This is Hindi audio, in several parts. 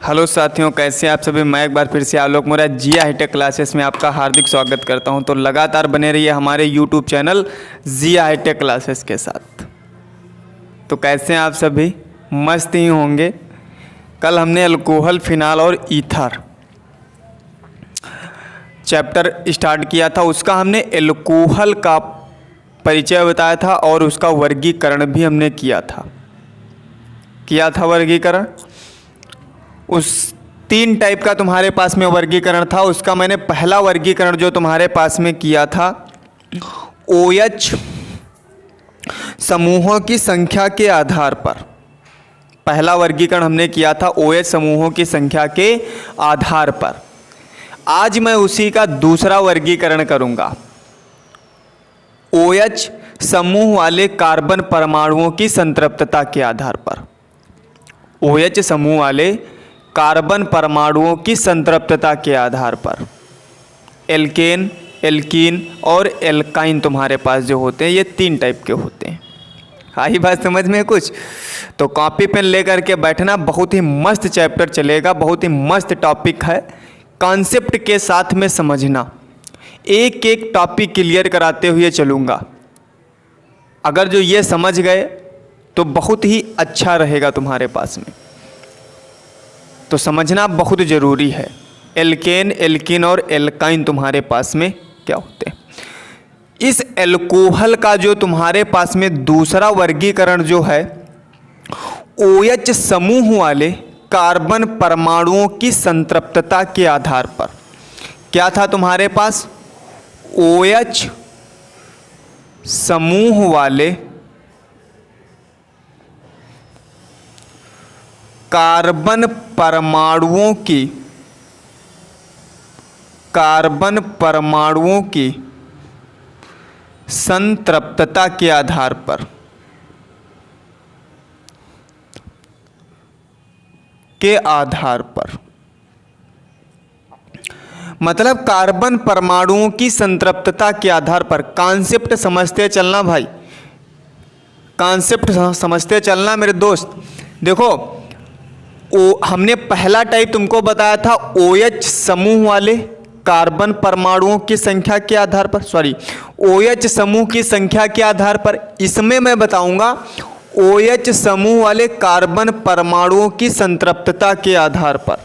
हेलो साथियों, कैसे हैं आप सभी। मैं एक बार फिर से आलोक मोरा जिया हाईटेक क्लासेस में आपका हार्दिक स्वागत करता हूं। तो लगातार बने रहिए हमारे यूट्यूब चैनल जिया हाईटेक क्लासेस के साथ। तो कैसे हैं आप सभी, मस्त ही होंगे। कल हमने अल्कोहल, फिनाल और ईथर चैप्टर स्टार्ट किया था। उसका हमने अल्कोहल का परिचय बताया था और उसका वर्गीकरण भी हमने किया था वर्गीकरण। उस 3 टाइप का तुम्हारे पास में वर्गीकरण था। उसका मैंने पहला वर्गीकरण जो तुम्हारे पास में किया था, OH समूहों की संख्या के आधार पर। पहला वर्गीकरण हमने किया था OH समूहों की संख्या के आधार पर। आज मैं उसी का दूसरा वर्गीकरण करूंगा, OH समूह वाले कार्बन परमाणुओं की संतृप्तता के आधार पर। OH समूह वाले कार्बन परमाणुओं की संतृप्तता के आधार पर एल्केन, एल्कीन और एल्काइन तुम्हारे पास जो होते हैं, ये 3 टाइप के होते हैं। आई बात समझ में कुछ? तो कॉपी पेन लेकर के बैठना, बहुत ही मस्त चैप्टर चलेगा, बहुत ही मस्त टॉपिक है। कॉन्सेप्ट के साथ में समझना, एक एक टॉपिक क्लियर कराते हुए चलूँगा। अगर जो ये समझ गए तो बहुत ही अच्छा रहेगा तुम्हारे पास में। तो समझना बहुत ज़रूरी है। एल्केन, एल्कीन और एल्काइन तुम्हारे पास में क्या होते हैं। इस अल्कोहल का जो तुम्हारे पास में दूसरा वर्गीकरण जो है, OH समूह वाले कार्बन परमाणुओं की संतृप्तता के आधार पर। क्या था तुम्हारे पास? OH समूह वाले कार्बन परमाणुओं की संतृप्तता के आधार पर मतलब कार्बन परमाणुओं की संतृप्तता के आधार पर। कॉन्सेप्ट समझते चलना भाई, कॉन्सेप्ट समझते चलना मेरे दोस्त। देखो, हमने पहला टाइप तुमको बताया था OH समूह वाले कार्बन परमाणुओं की संख्या के आधार पर, OH समूह की संख्या के आधार पर। इसमें मैं बताऊंगा OH समूह वाले कार्बन परमाणुओं की संतृप्तता के आधार पर।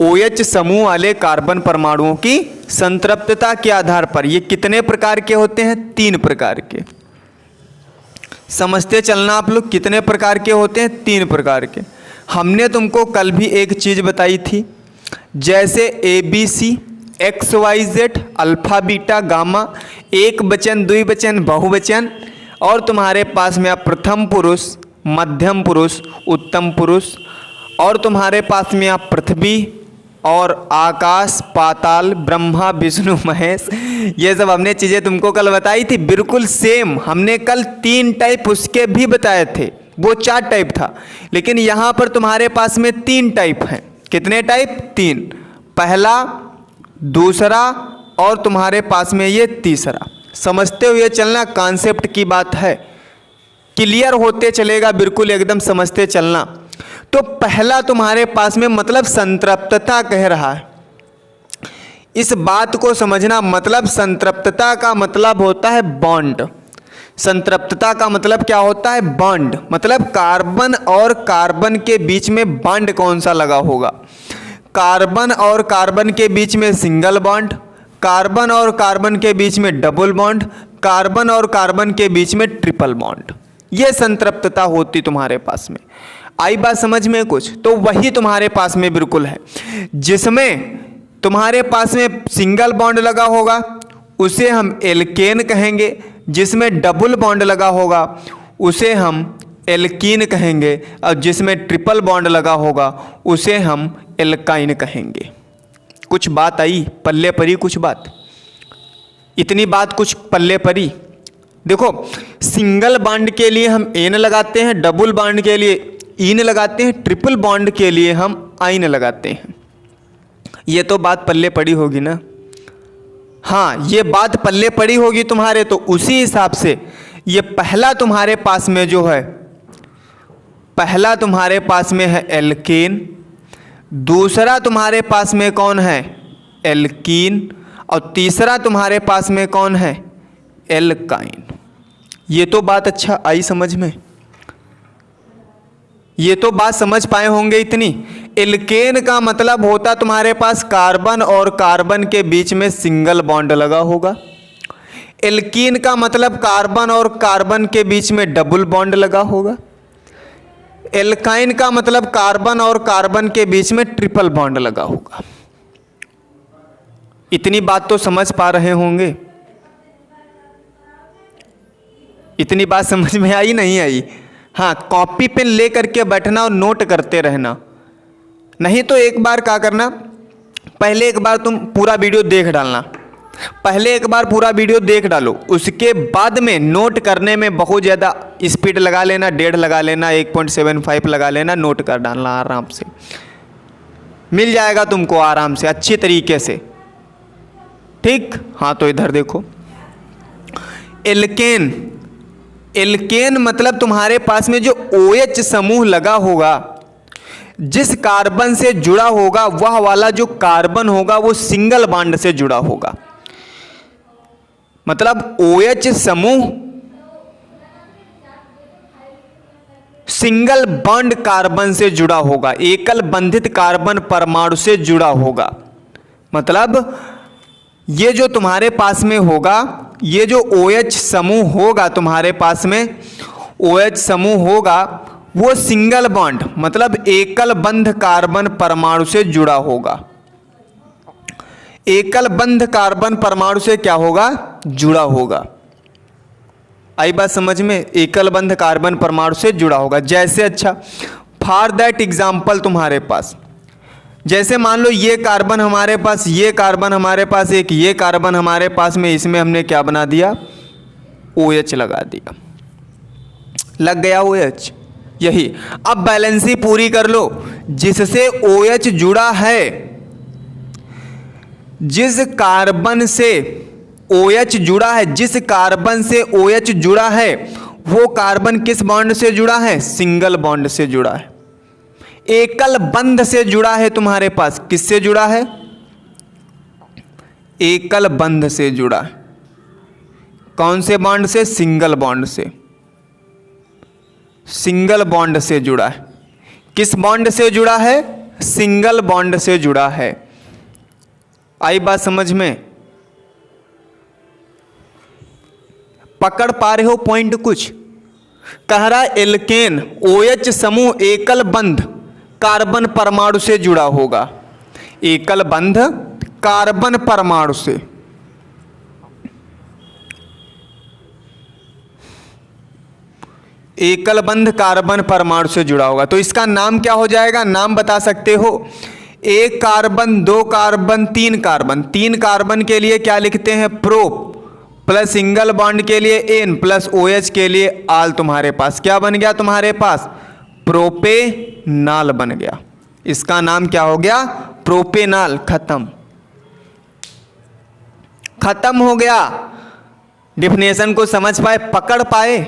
OH समूह वाले कार्बन परमाणुओं की संतृप्तता के आधार पर ये कितने प्रकार के होते हैं? 3 प्रकार के। समझते चलना आप लोग, कितने प्रकार के होते हैं? 3 प्रकार के। हमने तुमको कल भी एक चीज़ बताई थी, जैसे ABC, XYZ, alpha, beta, gamma, एक वचन, द्विवचन, बहुवचन, और तुम्हारे पास में प्रथम पुरुष, मध्यम पुरुष, उत्तम पुरुष, और तुम्हारे पास में पृथ्वी और आकाश, पाताल, ब्रह्मा, विष्णु, महेश। ये सब हमने चीज़ें तुमको कल बताई थी, बिल्कुल सेम। हमने कल 3 टाइप उसके भी बताए थे, वो 4 टाइप था, लेकिन यहाँ पर तुम्हारे पास में 3 टाइप हैं। कितने टाइप? 3। पहला, दूसरा और तुम्हारे पास में ये तीसरा। समझते हुए चलना, कॉन्सेप्ट की बात है, क्लियर होते चलेगा, बिल्कुल एकदम समझते चलना। तो पहला तुम्हारे पास में मतलब संतृप्तता कह रहा है। इस बात को समझना, मतलब संतृप्तता का मतलब होता है बॉन्ड। संतृप्तता का मतलब क्या होता है? बॉन्ड। मतलब कार्बन और कार्बन के बीच में बॉन्ड कौन सा लगा होगा। कार्बन और कार्बन के बीच में सिंगल बॉन्ड, कार्बन और कार्बन के बीच में डबल बॉन्ड, कार्बन और कार्बन के बीच में ट्रिपल बॉन्ड। ये संतृप्तता होती तुम्हारे पास में। आई बात समझ में कुछ? तो वही तुम्हारे पास में बिल्कुल है। जिसमें तुम्हारे पास में सिंगल बॉन्ड लगा होगा उसे हम एल्केन कहेंगे, जिसमें डबल बॉन्ड लगा होगा उसे हम एल्कीन कहेंगे, और जिसमें ट्रिपल बॉन्ड लगा होगा उसे हम एल्काइन कहेंगे। कुछ बात आई पल्ले परी? कुछ बात, इतनी बात कुछ पल्ले परी? देखो, सिंगल बॉन्ड के लिए हम एन लगाते हैं, डबल बॉन्ड के लिए इन लगाते हैं, ट्रिपल बॉन्ड के लिए हम आइन लगाते हैं। ये तो बात पल्ले पड़ी होगी ना? हाँ, ये बात पल्ले पड़ी होगी तुम्हारे। तो उसी हिसाब से ये पहला तुम्हारे पास में जो है, पहला तुम्हारे पास में है एल्केन, दूसरा तुम्हारे पास में कौन है, एल्कीन, और तीसरा तुम्हारे पास में कौन है, एल्काइन। ये तो बात अच्छा आई समझ में, ये तो बात समझ पाए होंगे इतनी। एल्केन का मतलब होता तुम्हारे पास कार्बन और कार्बन के बीच में सिंगल बॉन्ड लगा होगा। एल्कीन का मतलब कार्बन और कार्बन के बीच में डबल बॉन्ड लगा होगा। एल्काइन का मतलब कार्बन और कार्बन के बीच में ट्रिपल बॉन्ड लगा होगा। इतनी बात तो समझ पा रहे होंगे। इतनी बात समझ में आई नहीं आई? हाँ, कॉपी पेन ले करके बैठना और नोट करते रहना। नहीं तो एक बार क्या करना, पहले एक बार तुम पूरा वीडियो देख डालना, पहले एक बार पूरा वीडियो देख डालो, उसके बाद में नोट करने में बहुत ज़्यादा स्पीड लगा लेना, 1.5 लगा लेना, 1.75 लगा लेना, नोट कर डालना आराम से, मिल जाएगा तुमको आराम से अच्छी तरीके से। ठीक, हाँ तो इधर देखो, एल्केन, एल्केन मतलब तुम्हारे पास में जो OH समूह लगा होगा, जिस कार्बन से जुड़ा होगा वह वाला जो कार्बन होगा वो सिंगल बॉन्ड से जुड़ा होगा। मतलब OH समूह सिंगल बॉन्ड कार्बन से जुड़ा होगा, एकल बंधित कार्बन परमाणु से जुड़ा होगा। मतलब ये जो तुम्हारे पास में होगा, ये जो OH समूह होगा तुम्हारे पास में, OH समूह होगा वो सिंगल बॉन्ड मतलब एकल बंध कार्बन परमाणु से जुड़ा होगा। एकल बंध कार्बन परमाणु से क्या होगा, जुड़ा होगा। आई बात समझ में, एकल बंध कार्बन परमाणु से जुड़ा होगा। जैसे अच्छा फॉर दैट एग्जाम्पल तुम्हारे पास, जैसे मान लो ये कार्बन हमारे पास, ये कार्बन हमारे पास, एक ये कार्बन हमारे पास में, इसमें हमने क्या बना दिया, OH लगा दिया, लग गया OH। यही अब बैलेंसी पूरी कर लो, जिससे OH जुड़ा है, जिस कार्बन से OH जुड़ा है, जिस कार्बन से OH जुड़ा है वो कार्बन किस बॉन्ड से जुड़ा है, सिंगल बॉन्ड से जुड़ा है, एकल बंध से जुड़ा है तुम्हारे पास। किससे जुड़ा है, एकल बंध से जुड़ा है। कौन से बॉन्ड से, सिंगल बॉन्ड से, सिंगल बॉन्ड से जुड़ा है। किस बॉन्ड से जुड़ा है, सिंगल बॉन्ड से जुड़ा है। आई बात समझ में, पकड़ पा रहे हो पॉइंट कुछ? कह रहा एल्केन OH समूह एकल बंध कार्बन परमाणु से जुड़ा होगा, एकल बंध कार्बन परमाणु से। एकल बंध कार्बन परमाणु से जुड़ा होगा, तो इसका नाम क्या हो जाएगा, नाम बता सकते हो? एक कार्बन, दो कार्बन, तीन कार्बन। तीन कार्बन के लिए क्या लिखते हैं, प्रो, प्लस सिंगल बॉन्ड के लिए एन, प्लस OH के लिए आल। तुम्हारे पास क्या बन गया, तुम्हारे पास प्रोपेनाल बन गया। इसका नाम क्या हो गया, प्रोपेनाल। खत्म, खत्म हो गया। डिफिनेशन को समझ पाए, पकड़ पाए?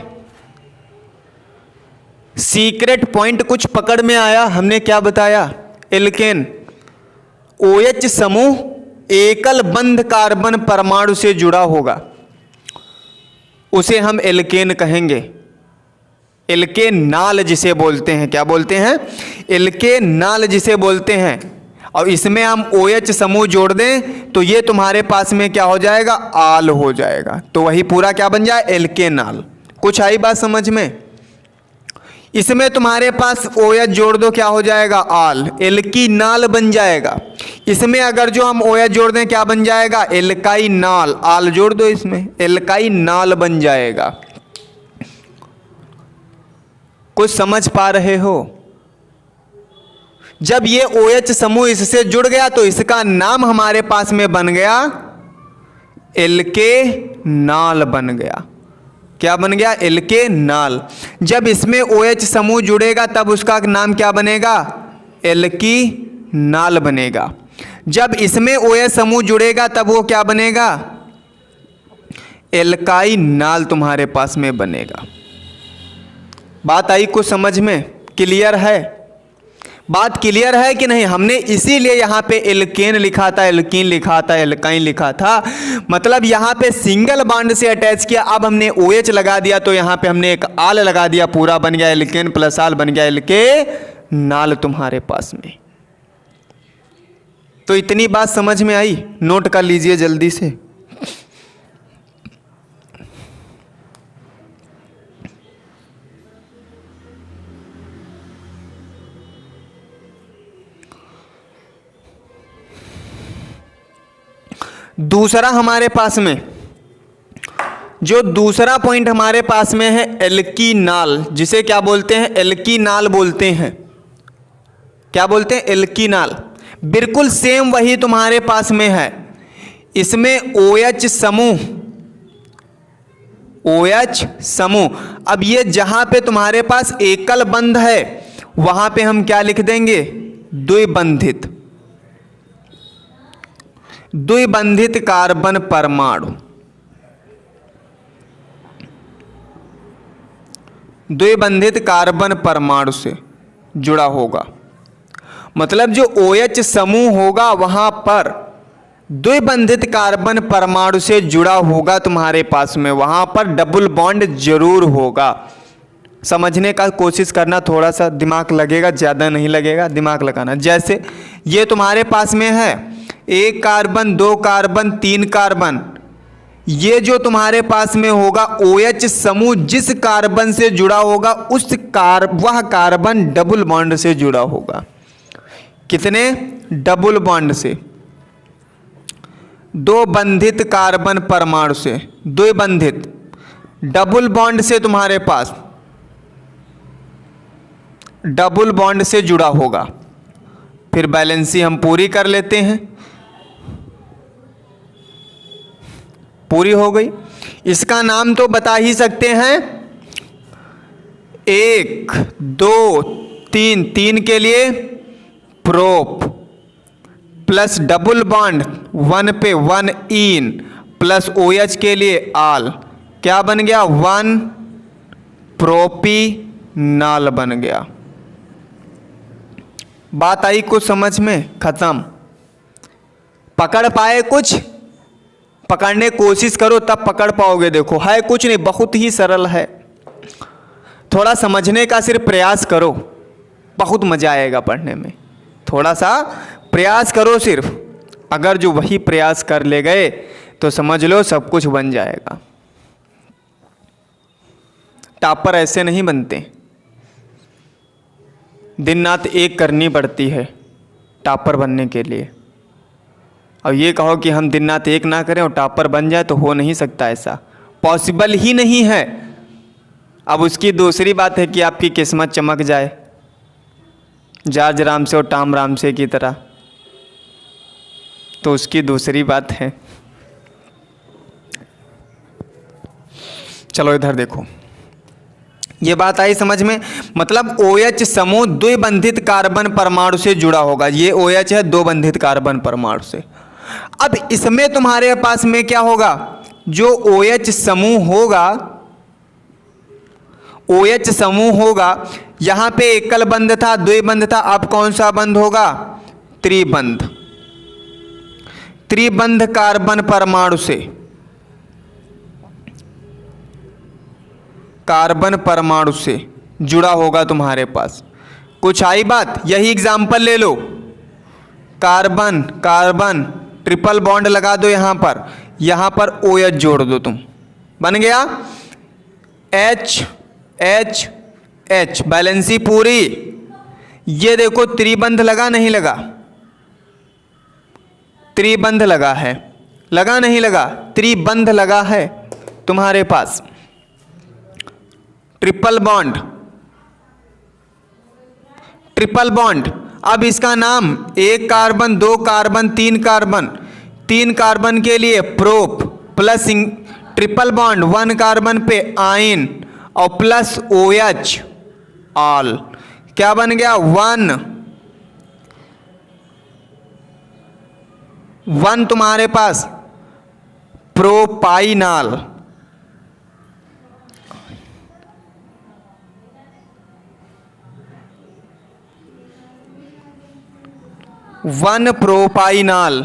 सीक्रेट पॉइंट कुछ पकड़ में आया? हमने क्या बताया, एल्केन OH समूह एकल बंध कार्बन परमाणु से जुड़ा होगा, उसे हम एल्केन कहेंगे। एल्केनाल जिसे बोलते हैं, क्या बोलते हैं, एल्केनाल जिसे बोलते हैं। और इसमें हम OH समूह जोड़ दें तो ये तुम्हारे पास में क्या हो जाएगा, आल हो जाएगा। तो वही पूरा क्या बन जाए, एल्केनाल। कुछ आई बात समझ में? इसमें तुम्हारे पास OH जोड़ दो, क्या हो जाएगा, आल, एल्कीनाल बन जाएगा। इसमें अगर जो हम OH जोड़ दें क्या बन जाएगा, एल्काइनाल। आल जोड़ दो इसमें, एल्काइनाल बन जाएगा। कुछ समझ पा रहे हो? जब ये OH समूह इससे जुड़ गया तो इसका नाम हमारे पास में बन गया, एल्केनाल बन गया। क्या बन गया, एल्केनाल। जब इसमें OH समूह जुड़ेगा तब उसका नाम क्या बनेगा, एल्कीनाल बनेगा। जब इसमें OH समूह जुड़ेगा तब वो क्या बनेगा, एल्काइनाल तुम्हारे पास में बनेगा। बात आई कुछ समझ में, क्लियर है? बात क्लियर है कि नहीं? हमने इसीलिए यहाँ पे एल्केन लिखा था, एल्कीन लिखा था, एल्काइन लिखा था। मतलब यहाँ पे सिंगल बॉन्ड से अटैच किया, अब हमने OH लगा दिया तो यहाँ पे हमने एक आल लगा दिया, पूरा बन गया एल्केन प्लस आल, बन गया एल्केनाल तुम्हारे पास में। तो इतनी बात समझ में आई? नोट कर लीजिए जल्दी से। दूसरा हमारे पास में जो दूसरा पॉइंट हमारे पास में है एल्कीनाल, जिसे क्या बोलते हैं? एल्कीनाल बोलते हैं। क्या बोलते हैं? एल्कीनाल। बिल्कुल सेम वही तुम्हारे पास में है। इसमें OH समूह, OH समूह। अब ये जहां पे तुम्हारे पास एकल बंध है वहां पे हम क्या लिख देंगे? द्विबंधित, द्विबंधित कार्बन परमाणु, द्विबंधित कार्बन परमाणु से जुड़ा होगा। मतलब जो OH समूह होगा वहां पर द्विबंधित कार्बन परमाणु से जुड़ा होगा तुम्हारे पास में, वहां पर डबल बॉन्ड जरूर होगा। समझने का कोशिश करना, थोड़ा सा दिमाग लगेगा, ज़्यादा नहीं लगेगा, दिमाग लगाना। जैसे ये तुम्हारे पास में है 1 कार्बन, 2 कार्बन, 3 कार्बन। ये जो तुम्हारे पास में होगा OH समूह जिस कार्बन से जुड़ा होगा वह कार्बन डबल बॉन्ड से जुड़ा होगा। कितने? डबल बॉन्ड से, दो बंधित कार्बन परमाणु से, द्विबंधित डबल बॉन्ड से तुम्हारे पास डबल बॉन्ड से जुड़ा होगा। फिर बैलेंसी हम पूरी कर लेते हैं, पूरी हो गई। इसका नाम तो बता ही सकते हैं, 1 2 3, 3 के लिए प्रोप प्लस डबल बॉन्ड 1 पे 1 इन प्लस OH के लिए आल, क्या बन गया? 1 प्रोपीनाल बन गया। बात आई कुछ समझ में? खत्म। पकड़ पाए? कुछ पकड़ने कोशिश करो तब पकड़ पाओगे। देखो है कुछ नहीं, बहुत ही सरल है। थोड़ा समझने का सिर्फ प्रयास करो, बहुत मजा आएगा पढ़ने में। थोड़ा सा प्रयास करो सिर्फ, अगर जो वही प्रयास कर ले गए तो समझ लो सब कुछ बन जाएगा। टॉपर ऐसे नहीं बनते, दिन रात एक करनी पड़ती है टॉपर बनने के लिए। और ये कहो कि हम दिन रात एक ना करें और टॉपर बन जाए, तो हो नहीं सकता, ऐसा पॉसिबल ही नहीं है। अब उसकी दूसरी बात है कि आपकी किस्मत चमक जाए जॉर्ज रामसे और टॉम रामसे की तरह, तो उसकी दूसरी बात है। चलो इधर देखो, ये बात आई समझ में? मतलब OH समूह द्विबंधित कार्बन परमाणु से जुड़ा होगा। ये OH है दो बंधित कार्बन परमाणु से। अब इसमें तुम्हारे पास में क्या होगा? जो OH समूह होगा, OH समूह होगा, यहां पे एकल बंध था, द्विबंध था, अब कौन सा बंध होगा? त्रिबंध। त्रिबंध कार्बन परमाणु से, कार्बन परमाणु से जुड़ा होगा तुम्हारे पास। कुछ आई बात? यही एग्जाम्पल ले लो, कार्बन कार्बन ट्रिपल बॉन्ड लगा दो यहां पर OH जोड़ दो तुम, बन गया H H H, बैलेंसी पूरी। ये देखो त्रिबंध लगा नहीं लगा? त्रिबंध लगा है, लगा नहीं लगा? त्रिबंध लगा है तुम्हारे पास। Triple bond, triple bond. अब इसका नाम 1 कार्बन, 2 कार्बन, 3 कार्बन, 3 कार्बन के लिए prop plus triple bond 1 carbon पे आइन और प्लस OH ऑल, क्या बन गया? 1 तुम्हारे पास प्रोपाइनाल। 1 प्रोपाइनाल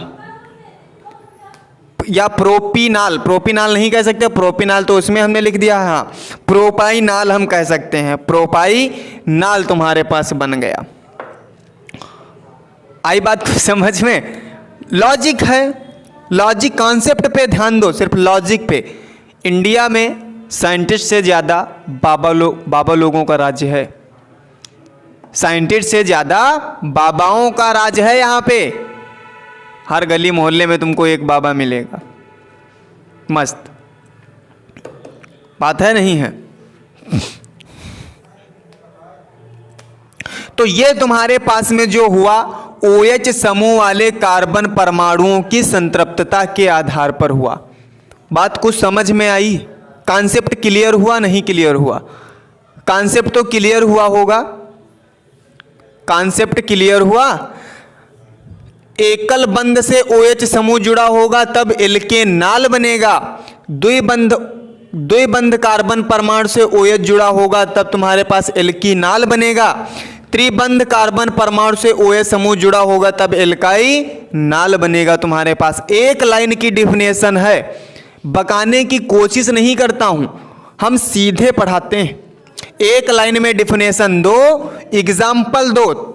या प्रोपिनाल, प्रोपिनाल नहीं कह सकते, प्रोपिनाल तो उसमें हमने लिख दिया है, हाँ प्रोपाइनाल हम कह सकते हैं, प्रोपाइनाल तुम्हारे पास बन गया। आई बात समझ में? लॉजिक है, लॉजिक कॉन्सेप्ट पे ध्यान दो, सिर्फ लॉजिक पे। इंडिया में साइंटिस्ट से ज़्यादा बाबा लोगों का राज्य है, साइंटिस्ट से ज़्यादा बाबाओं का राज है यहाँ पे। हर गली मोहल्ले में तुमको एक बाबा मिलेगा, मस्त बात है नहीं है? तो ये तुम्हारे पास में जो हुआ OH समूह वाले कार्बन परमाणुओं की संतृप्तता के आधार पर हुआ। बात कुछ समझ में आई? कॉन्सेप्ट क्लियर हुआ नहीं क्लियर हुआ? कॉन्सेप्ट तो क्लियर हुआ होगा, कॉन्सेप्ट क्लियर हुआ। एकल बंध से OH समूह जुड़ा होगा तब एल्केनाल बनेगा, द्विबंध कार्बन परमाणु से OH जुड़ा होगा तब तुम्हारे पास एल्कीनाल बनेगा, त्रिबंध कार्बन परमाणु से OH समूह जुड़ा होगा तब एल्काइनाल बनेगा तुम्हारे पास। एक लाइन की डिफिनेशन है, बकाने की कोशिश नहीं करता हूं, हम सीधे पढ़ाते हैं। एक लाइन में डिफिनेशन दो, एग्जाम्पल दो,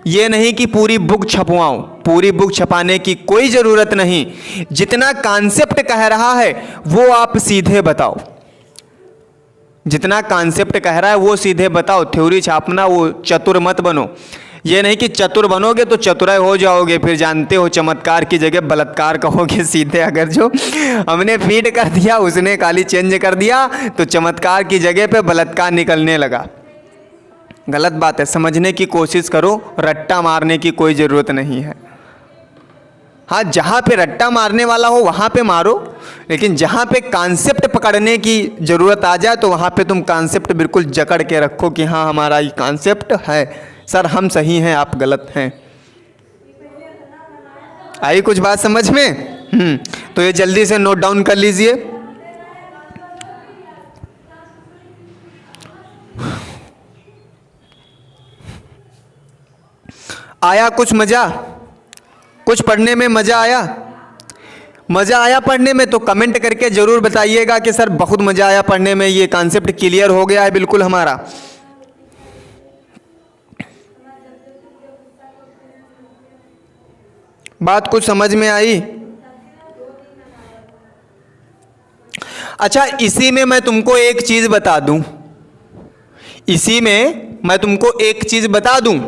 ये नहीं कि पूरी बुक छपवाऊं, पूरी बुक छपाने की कोई ज़रूरत नहीं। जितना कॉन्सेप्ट कह रहा है वो आप सीधे बताओ, जितना कॉन्सेप्ट कह रहा है वो सीधे बताओ। थ्योरी छापना, वो चतुर मत बनो। ये नहीं कि चतुर बनोगे तो चतुराई हो जाओगे, फिर जानते हो चमत्कार की जगह बलात्कार कहोगे सीधे। अगर जो हमने फीड कर दिया उसने खाली चेंज कर दिया तो चमत्कार की जगह पे बलात्कार निकलने लगा। गलत बात है, समझने की कोशिश करो, रट्टा मारने की कोई ज़रूरत नहीं है। हाँ, जहाँ पे रट्टा मारने वाला हो वहाँ पे मारो, लेकिन जहाँ पे कॉन्सेप्ट पकड़ने की ज़रूरत आ जाए तो वहाँ पे तुम कॉन्सेप्ट बिल्कुल जकड़ के रखो कि हाँ हमारा ये कॉन्सेप्ट है, सर हम सही हैं आप गलत हैं। आई कुछ बात समझ में? तो ये जल्दी से नोट डाउन कर लीजिए। आया कुछ मज़ा? कुछ पढ़ने में मज़ा आया? मज़ा आया पढ़ने में? तो कमेंट करके ज़रूर बताइएगा कि सर बहुत मज़ा आया पढ़ने में, ये कॉन्सेप्ट क्लियर हो गया है बिल्कुल हमारा। बात कुछ समझ में आई? अच्छा, इसी में मैं तुमको एक चीज़ बता दूं, इसी में मैं तुमको एक चीज़ बता दूं।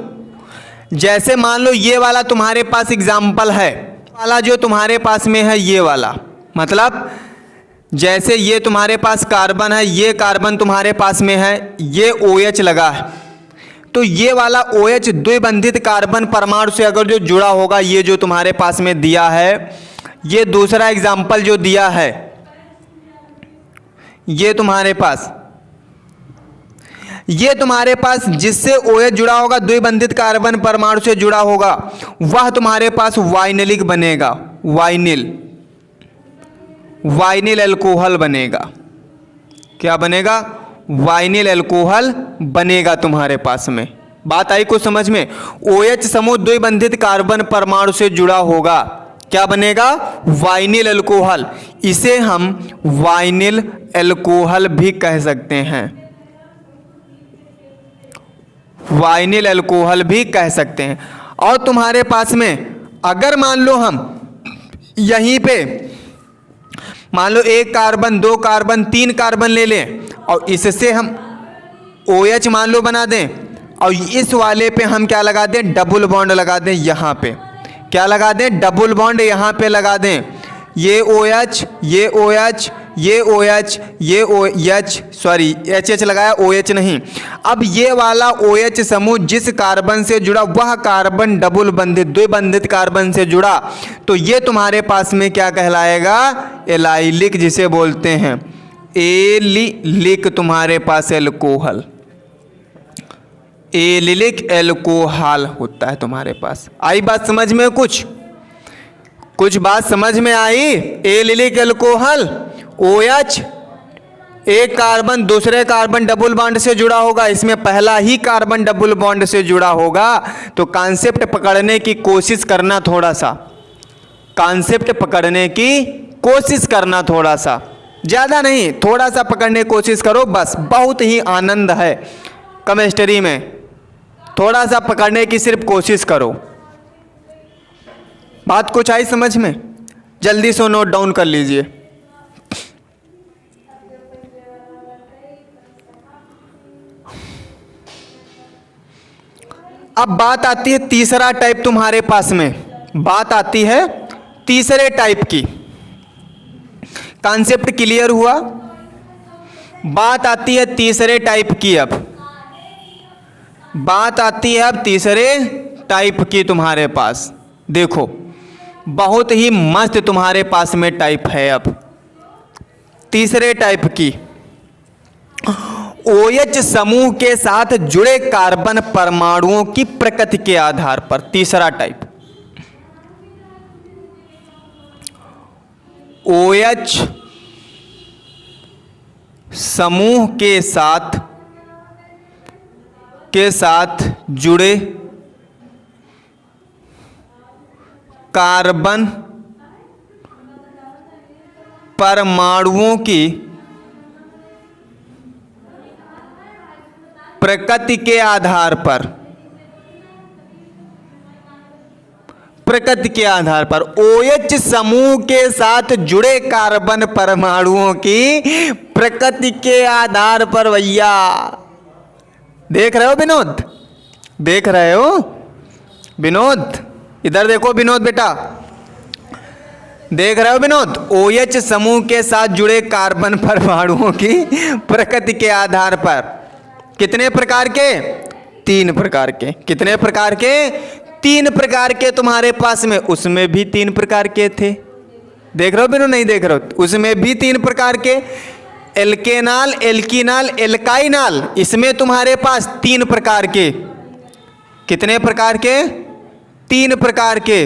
जैसे मान लो ये वाला तुम्हारे पास एग्जाम्पल है, वाला जो तुम्हारे पास में है ये वाला, मतलब जैसे ये तुम्हारे पास कार्बन है, ये कार्बन तुम्हारे पास में है, ये OH लगा है, तो ये वाला OH द्विबंधित कार्बन परमाणु से अगर जो जुड़ा होगा, ये जो तुम्हारे पास में दिया है, ये दूसरा एग्जाम्पल जो दिया है, ये तुम्हारे पास जिससे OH जुड़ा होगा, द्विबंधित कार्बन परमाणु से जुड़ा होगा, वह तुम्हारे पास वाइनिलिक बनेगा, वाइनिल अल्कोहल बनेगा। क्या बनेगा? वाइनिल अल्कोहल बनेगा तुम्हारे पास में। बात आई कुछ समझ में? OH समूह द्विबंधित कार्बन परमाणु से जुड़ा होगा, क्या बनेगा? Vinyl alcohol. इसे हम वाइनिल अल्कोहल भी कह सकते हैं, वाइनिल अल्कोहल भी कह सकते हैं। और तुम्हारे पास में अगर मान लो हम यहीं पे मान लो 1 कार्बन 2 कार्बन 3 कार्बन ले लें और इससे हम OH मान लो बना दें, और इस वाले पे हम क्या लगा दें? डबल बॉन्ड लगा दें। यहाँ पे क्या लगा दें? डबल बॉन्ड यहाँ पे लगा दें। ये OH, ये OH, ये OH, ये OH, सॉरी HH लगाया, OH नहीं। अब ये वाला OH समूह जिस कार्बन से जुड़ा, वह कार्बन डबल बंधित द्विबंधित कार्बन से जुड़ा, तो ये तुम्हारे पास में क्या कहलाएगा? एलाइलिक, जिसे बोलते हैं एलिलिक। तुम्हारे पास एल्कोहल, एलिलिक एल्कोहल होता है तुम्हारे पास। आई बात समझ में? कुछ बात समझ में आई? एलिलिक एल्कोहल, OH एक कार्बन दूसरे कार्बन डबल बॉन्ड से जुड़ा होगा, इसमें पहला ही कार्बन डबल बॉन्ड से जुड़ा होगा। तो कॉन्सेप्ट पकड़ने की कोशिश करना, थोड़ा सा कॉन्सेप्ट पकड़ने की कोशिश करना, थोड़ा सा, ज़्यादा नहीं, थोड़ा सा पकड़ने की कोशिश करो बस। बहुत ही आनंद है केमिस्ट्री में, थोड़ा सा पकड़ने की सिर्फ कोशिश करो। बात कुछ आई समझ में? जल्दी से नोट डाउन कर लीजिए। अब बात आती है तीसरा टाइप तुम्हारे पास में, बात आती है तीसरे टाइप की। कॉन्सेप्ट क्लियर हुआ? बात आती है तीसरे टाइप की। अब बात आती है अब तीसरे टाइप की तुम्हारे पास। देखो बहुत ही मस्त तुम्हारे पास में टाइप है अब तीसरे टाइप की। OH समूह के साथ जुड़े कार्बन परमाणुओं की प्रकृति के आधार पर, तीसरा टाइप। OH समूह के साथ जुड़े कार्बन परमाणुओं की प्रकृति के आधार पर, प्रकृति के आधार पर OH समूह के साथ जुड़े कार्बन परमाणुओं की प्रकृति के आधार पर। भैया देख रहे हो विनोद? देख रहे हो विनोद? इधर देखो विनोद बेटा, देख रहे हो विनोद? OH समूह के साथ जुड़े कार्बन परमाणुओं की प्रकृति के आधार पर कितने प्रकार के? 3 प्रकार के। कितने प्रकार के? 3 प्रकार के तुम्हारे पास में। उसमें भी 3 प्रकार के थे, देख रहे हो विनोद? नहीं देख रहे हो? उसमें भी 3 प्रकार के, एल्केनाल, एल्कीनाल, एल्काइनाल। इसमें तुम्हारे पास 3 प्रकार के। कितने प्रकार के? 3 प्रकार के।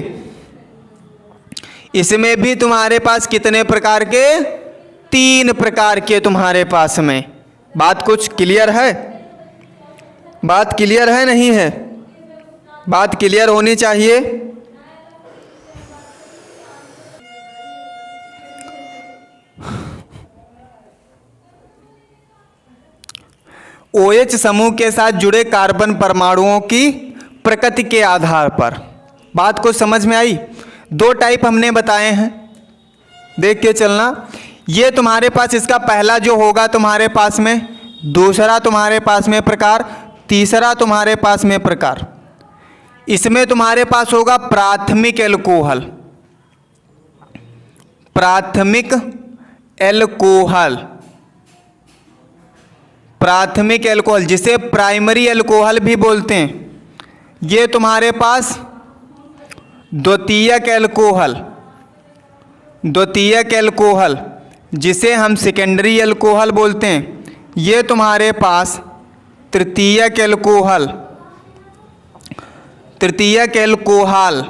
इसमें भी तुम्हारे पास कितने प्रकार के? 3 प्रकार के तुम्हारे पास में। बात कुछ क्लियर है? बात क्लियर है नहीं है? बात क्लियर होनी चाहिए। OH समूह के साथ जुड़े कार्बन परमाणुओं की प्रकृति के आधार पर। बात को समझ में आई? 2 टाइप हमने बताए हैं, देख के चलना। ये तुम्हारे पास इसका पहला जो होगा तुम्हारे पास में, दूसरा तुम्हारे पास में प्रकार, तीसरा तुम्हारे पास में प्रकार। इसमें तुम्हारे पास होगा प्राथमिक एल्कोहल, प्राथमिक एल्कोहल, प्राथमिक एल्कोहल जिसे प्राइमरी एल्कोहल भी बोलते हैं। ये तुम्हारे पास द्वितीयक एल्कोहल, द्वितीयक एल्कोहल जिसे हम सेकेंडरी एल्कोहल बोलते हैं। ये तुम्हारे पास तृतीयक एल्कोहल, तृतीयक एल्कोहल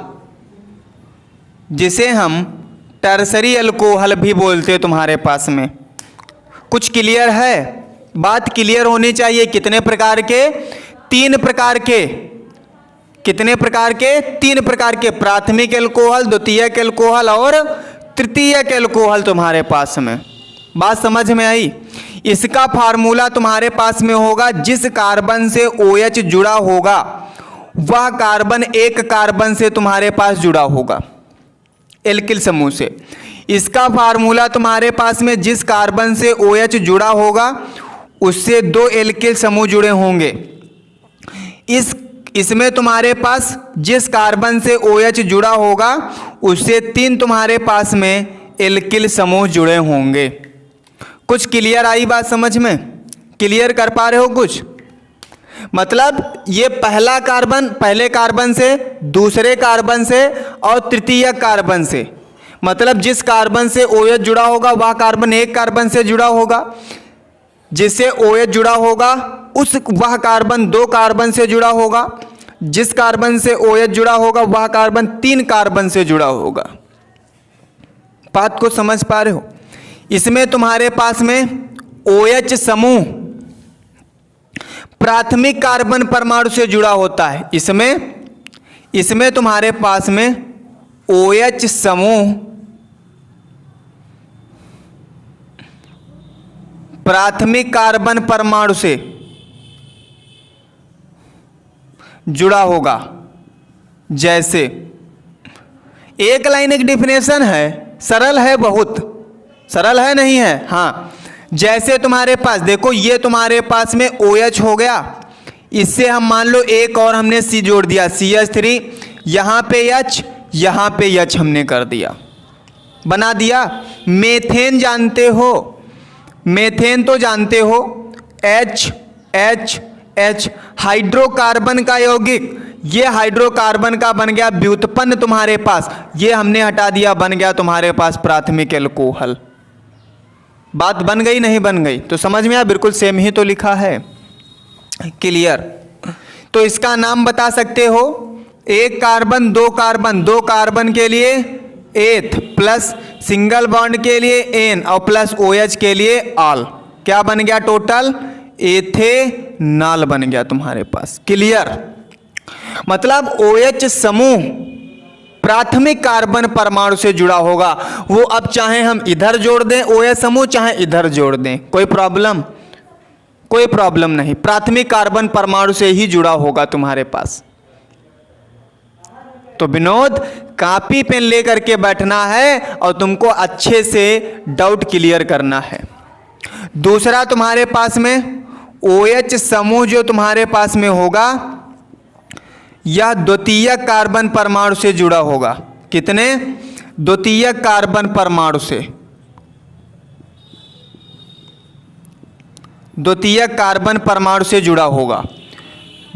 जिसे हम टर्सरी एल्कोहल भी बोलते हैं तुम्हारे पास में। कुछ क्लियर है? बात क्लियर होनी चाहिए। कितने प्रकार के? 3 प्रकार के। कितने प्रकार के? 3 प्रकार के। प्राथमिक एल्कोहल, द्वितीयक एल्कोहल और तृतीयक एल्कोहल तुम्हारे पास में। बात समझ में आई? इसका फार्मूला तुम्हारे पास में होगा, जिस कार्बन से OH जुड़ा होगा वह कार्बन एक कार्बन से तुम्हारे पास जुड़ा होगा, एल्किल समूह से। इसका फार्मूला तुम्हारे पास में, जिस कार्बन से OH जुड़ा होगा उससे 2 एल्किल समूह जुड़े होंगे। इसमें तुम्हारे पास जिस कार्बन से OH जुड़ा होगा उससे 3 तुम्हारे पास में एल्किल समूह जुड़े होंगे। कुछ क्लियर आई बात समझ में? क्लियर कर पा रहे हो कुछ? मतलब ये पहला कार्बन पहले कार्बन से, दूसरे कार्बन से और तृतीय कार्बन से, मतलब जिस कार्बन से OH जुड़ा होगा वह कार्बन एक कार्बन से जुड़ा होगा, जिससे OH जुड़ा होगा वह कार्बन 2 कार्बन से जुड़ा होगा, जिस कार्बन से OH जुड़ा होगा वह कार्बन 3 कार्बन से जुड़ा होगा। बात को समझ पा रहे हो? इसमें तुम्हारे पास में OH समूह प्राथमिक कार्बन परमाणु से जुड़ा होता है। इसमें तुम्हारे पास में OH समूह प्राथमिक कार्बन परमाणु से जुड़ा होगा। जैसे एक लाइन एक डिफिनेशन है, सरल है, बहुत सरल है, नहीं है? हाँ, जैसे तुम्हारे पास देखो, ये तुम्हारे पास में OH हो गया, इससे हम मान लो एक और हमने C जोड़ दिया, CH3, यहाँ पे H, यहाँ पे H हमने कर दिया, बना दिया। मेथेन जानते हो, मेथेन तो जानते हो, H H H हाइड्रोकार्बन का यौगिक, ये हाइड्रोकार्बन का बन गया व्युत्पन्न तुम्हारे पास, ये हमने हटा दिया, बन गया तुम्हारे पास प्राथमिक एल्कोहल। बात बन गई नहीं बन गई? तो समझ में आया, बिल्कुल सेम ही तो लिखा है। क्लियर? तो इसका नाम बता सकते हो, एक कार्बन, दो कार्बन, दो कार्बन के लिए एथ, प्लस सिंगल बॉन्ड के लिए एन, और प्लस OH के लिए ऑल, क्या बन गया टोटल? एथेनॉल बन गया तुम्हारे पास। क्लियर? मतलब OH समूह प्राथमिक कार्बन परमाणु से जुड़ा होगा। वो अब चाहे हम इधर जोड़ दें OH समूह, चाहे इधर जोड़ दें, कोई प्रॉब्लम? कोई प्रॉब्लम नहीं, प्राथमिक कार्बन परमाणु से ही जुड़ा होगा तुम्हारे पास। तो विनोद, कॉपी पेन लेकर के बैठना है और तुमको अच्छे से डाउट क्लियर करना है। दूसरा तुम्हारे पास में OH समूह जो तुम्हारे पास में होगा, यह द्वितीयक कार्बन परमाणु से जुड़ा होगा। कितने? द्वितीयक कार्बन परमाणु से, द्वितीयक कार्बन परमाणु से जुड़ा होगा।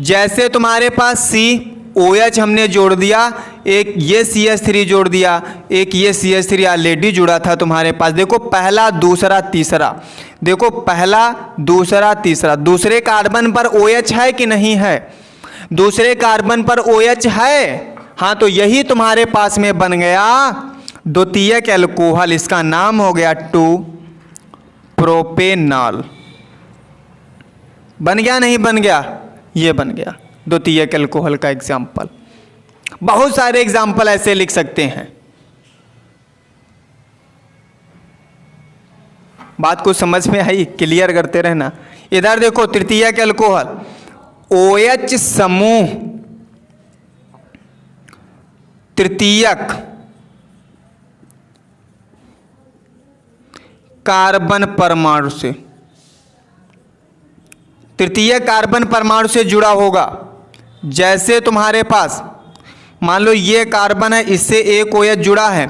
जैसे तुम्हारे पास COH हमने जोड़ दिया, एक ये CH3 जोड़ दिया, एक ये CH3 ऑलरेडी जुड़ा था तुम्हारे पास। देखो पहला, दूसरा, तीसरा, देखो पहला, दूसरा, तीसरा, दूसरे कार्बन पर OH है कि नहीं है? दूसरे कार्बन पर OH है, हाँ, तो यही तुम्हारे पास में बन गया द्वितीयक एल्कोहल। इसका नाम हो गया 2-प्रोपेनॉल। बन गया नहीं बन गया? ये बन गया द्वितीयक एल्कोहल का एग्जाम्पल। बहुत सारे एग्जाम्पल ऐसे लिख सकते हैं। बात को समझ में आई? क्लियर करते रहना। इधर देखो तृतीयक एल्कोहल, OH समूह तृतीयक कार्बन परमाणु से, तृतीयक कार्बन परमाणु से जुड़ा होगा। जैसे तुम्हारे पास मान लो ये कार्बन है, इससे एक OH जुड़ा है,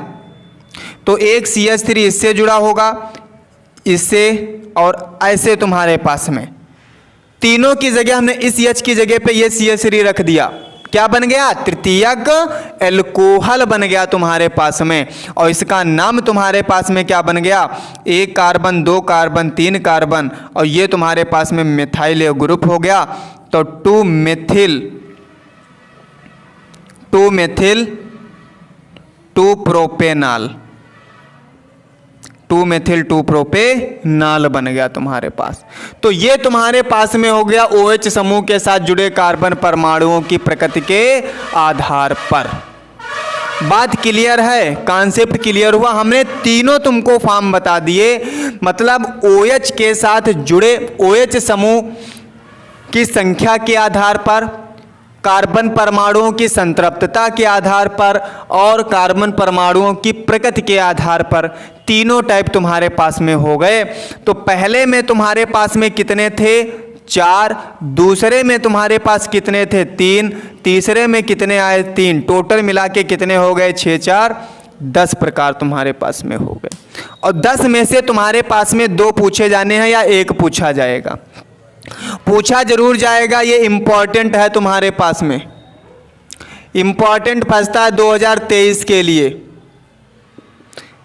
तो एक CH3 इससे जुड़ा होगा, इससे, और ऐसे तुम्हारे पास में तीनों की जगह हमने इस H की जगह पे ये CH3 रख दिया। क्या बन गया? तृतीयक एल्कोहल बन गया तुम्हारे पास में। और इसका नाम तुम्हारे पास में क्या बन गया? एक कार्बन, दो कार्बन, तीन कार्बन, और ये तुम्हारे पास में मिथाइल ग्रुप हो गया। तो 2-मेथिल 2-प्रोपेनॉल बन गया तुम्हारे पास। तो ये तुम्हारे पास में हो गया OH समूह के साथ जुड़े कार्बन परमाणुओं की प्रकृति के आधार पर। बात क्लियर है? कॉन्सेप्ट क्लियर हुआ? हमने तीनों तुमको फॉर्म बता दिए। मतलब OH के साथ जुड़े OH समूह की संख्या के आधार पर, कार्बन परमाणुओं की संतृप्तता के आधार पर, और कार्बन परमाणुओं की प्रकृति के आधार पर, तीनों टाइप तुम्हारे पास में हो गए। तो पहले में तुम्हारे पास में कितने थे? 4, दूसरे में तुम्हारे पास कितने थे? 3, तीसरे में कितने आए? 3, टोटल मिला के कितने हो गए? 6, 4, 10 प्रकार तुम्हारे पास में हो गए। और 10 में से तुम्हारे पास में 2 पूछे जाने हैं या 1 पूछा जाएगा? पूछा जरूर जाएगा, ये इंपॉर्टेंट है तुम्हारे पास में, इंपॉर्टेंट फंसता है 2023 के लिए,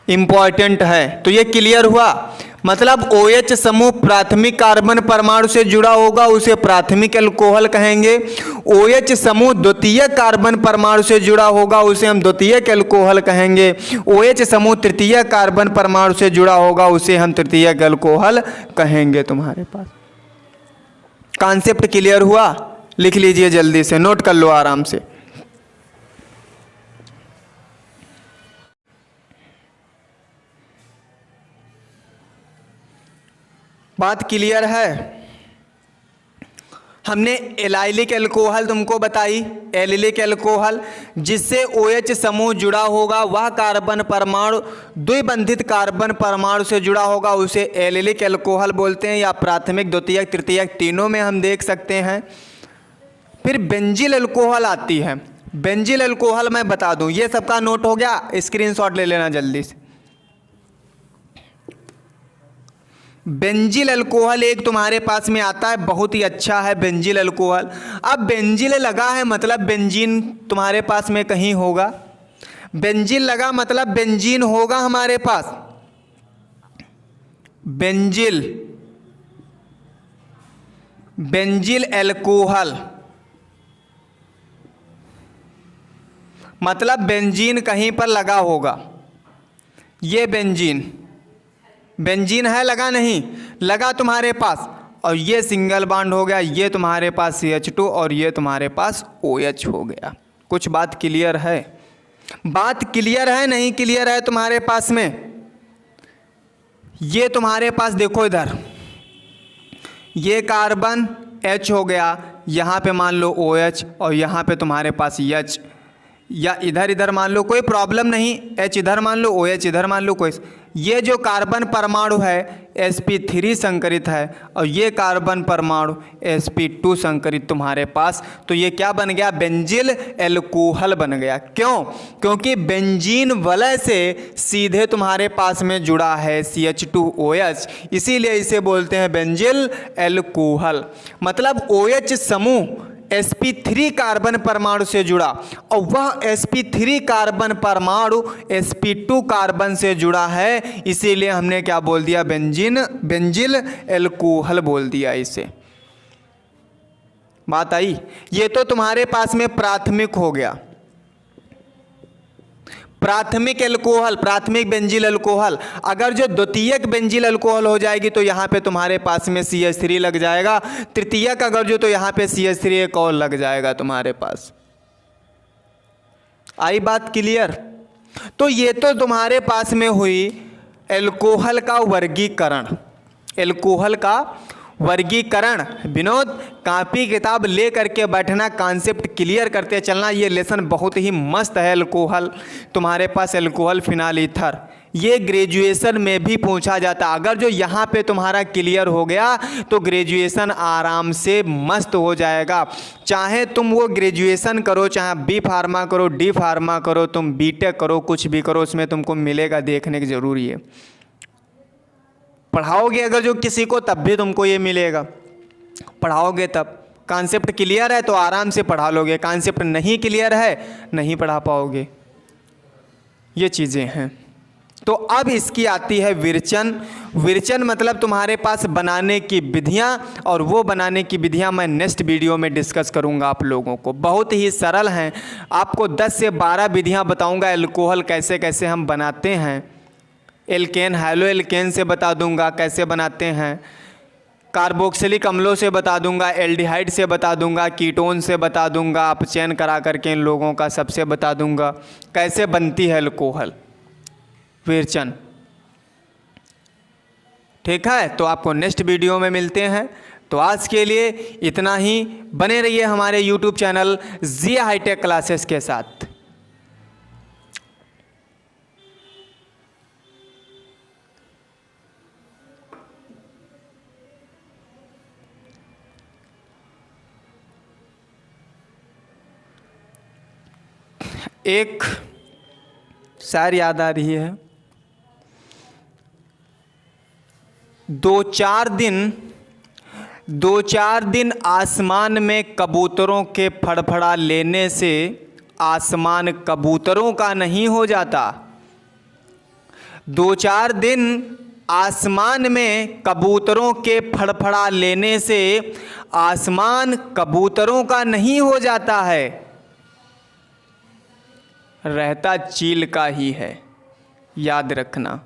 इंपॉर्टेंट है। तो ये क्लियर हुआ। मतलब OH समूह प्राथमिक कार्बन परमाणु से जुड़ा होगा उसे प्राथमिक एल्कोहल कहेंगे। OH समूह द्वितीयक कार्बन परमाणु से जुड़ा होगा उसे हम द्वितीयक एल्कोहल कहेंगे। OH समूह तृतीयक कार्बन परमाणु से जुड़ा होगा उसे हम तृतीयक एल्कोहल कहेंगे। तुम्हारे पास कॉन्सेप्ट क्लियर हुआ? लिख लीजिए जल्दी से, नोट कर लो आराम से। बात क्लियर है? हमने एलाइलिक एल्कोहल तुमको बताई, एलिलिक एल्कोहल, जिससे OH समूह जुड़ा होगा वह कार्बन परमाणु द्विबंधित कार्बन परमाणु से जुड़ा होगा उसे एलिलिक एल्कोहल बोलते हैं, या प्राथमिक द्वितीयक तृतीयक तीनों में हम देख सकते हैं। फिर बेंजिल एल्कोहल आती है। बेंजिल एल्कोहल मैं बता दूं, ये सबका नोट हो गया, स्क्रीनशॉट ले लेना जल्दी से। बेंजिल अल्कोहल एक तुम्हारे पास में आता है, बहुत ही अच्छा है बेंजिल अल्कोहल। अब बेंजिल लगा है मतलब बेंजीन तुम्हारे पास में कहीं होगा। बेंजिल लगा मतलब बेंजीन होगा हमारे पास। बेंजिल, बेंजिल अल्कोहल मतलब बेंजीन कहीं पर लगा होगा। ये बेंजीन, बेंजीन है लगा नहीं लगा तुम्हारे पास, और ये सिंगल बॉन्ड हो गया, ये तुम्हारे पास CH2 और ये तुम्हारे पास OH हो गया। कुछ बात क्लियर है? बात क्लियर है नहीं क्लियर है तुम्हारे पास में? ये तुम्हारे पास देखो इधर, ये कार्बन H हो गया, यहाँ पे मान लो OH और यहाँ पे तुम्हारे पास H, या इधर इधर मान लो कोई प्रॉब्लम नहीं, H इधर मान लो OH इधर मान लो कोई। ये जो कार्बन परमाणु है sp3 संकरित है और ये कार्बन परमाणु sp2 संकरित तुम्हारे पास, तो ये क्या बन गया? बेंजिल एल्कोहल बन गया। क्यों? क्योंकि बेंजीन वलय से सीधे तुम्हारे पास में जुड़ा है CH2OH, इसीलिए इसे बोलते हैं बेंजिल एल्कोहल। मतलब OH समूह sp3 कार्बन परमाणु से जुड़ा और वह sp3 कार्बन परमाणु sp2 कार्बन से जुड़ा है, इसीलिए हमने क्या बोल दिया? बेंजिल एल्कोहल बोल दिया इसे। बात आई? ये तो तुम्हारे पास में प्राथमिक हो गया, प्राथमिक एल्कोहल, प्राथमिक बेंजिल अल्कोहल। अगर जो द्वितीयक बेंजिल अल्कोहल हो जाएगी तो यहाँ पे तुम्हारे पास में CH3 लग जाएगा, तृतीयक अगर जो तो यहाँ पे CH3 एक और लग जाएगा तुम्हारे पास। आई बात क्लियर? तो ये तो तुम्हारे पास में हुई एल्कोहल का वर्गीकरण, एल्कोहल का वर्गीकरण। विनोद कॉपी किताब ले करके बैठना, कॉन्सेप्ट क्लियर करते चलना। ये लेसन बहुत ही मस्त है। एल्कोहल तुम्हारे पास एल्कोहल फिनाल ईथर, ये ग्रेजुएशन में भी पूछा जाता। अगर जो यहाँ पे तुम्हारा क्लियर हो गया तो ग्रेजुएशन आराम से मस्त हो जाएगा। चाहे तुम वो ग्रेजुएशन करो, चाहे B फार्मा करो, D फार्मा करो, तुम B.Tech करो, कुछ भी करो, उसमें तुमको मिलेगा, देखने की ज़रूरी है। पढ़ाओगे अगर जो किसी को तब भी तुमको ये मिलेगा, पढ़ाओगे तब। कॉन्सेप्ट क्लियर है तो आराम से पढ़ा लोगे, कॉन्सेप्ट नहीं क्लियर है नहीं पढ़ा पाओगे। ये चीज़ें हैं। तो अब इसकी आती है विरचन। विरचन मतलब तुम्हारे पास बनाने की विधियां, और वो बनाने की विधियां मैं नेक्स्ट वीडियो में डिस्कस करूंगा आप लोगों को। बहुत ही सरल हैं, आपको 10 से 12 विधियां बताऊंगा एल्कोहल कैसे कैसे हम बनाते हैं। एल्केन, हैलो एल्केन से बता दूंगा कैसे बनाते हैं, कार्बोक्सिलिक अम्लों से बता दूंगा, एल्डिहाइड से बता दूंगा, कीटोन से बता दूंगा, अपचयन करा करके इन लोगों का सबसे बता दूंगा कैसे बनती है एल्कोहल विरचन। ठीक है, तो आपको नेक्स्ट वीडियो में मिलते हैं। तो आज के लिए इतना ही। बने रहिए हमारे यूट्यूब चैनल जिया हाईटेक क्लासेस के साथ। एक शायर याद आ रही है। 2-4 दिन आसमान में कबूतरों के फड़फड़ा लेने से आसमान कबूतरों का नहीं हो जाता। 2-4 दिन आसमान में कबूतरों के फड़फड़ा लेने से आसमान कबूतरों का नहीं हो जाता है, रहता चील का ही है। याद रखना।